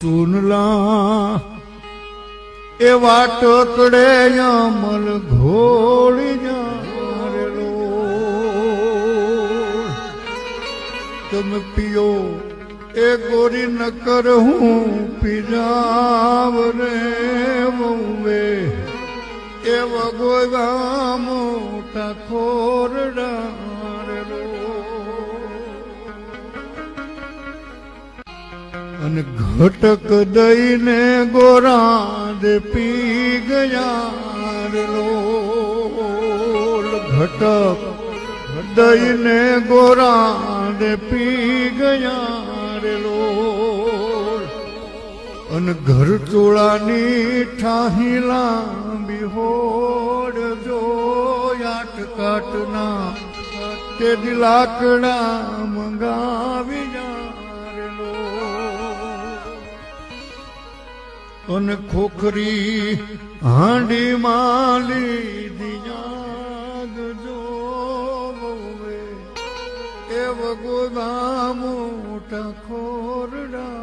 સુનલા એ વાટકડે અમલ ઘોડી જારેલો તમે પિયો એ ગોરી ન કર હું પીજાવ રે વવે એ વગોગા મોટા ખોરડા અને ઘટક દઈને ગોરાદ પી ગયા ઘટક દઈને ગોરાદ પી ગયા અને ઘર ચોળાની ઠાહી લાંબી હોડ જો આટ કાટના તે લાકડા મંગાવી જા અને ખોખરી હાંડી માલી દિયાગ જો એ વગોદા મોટા ખોરડા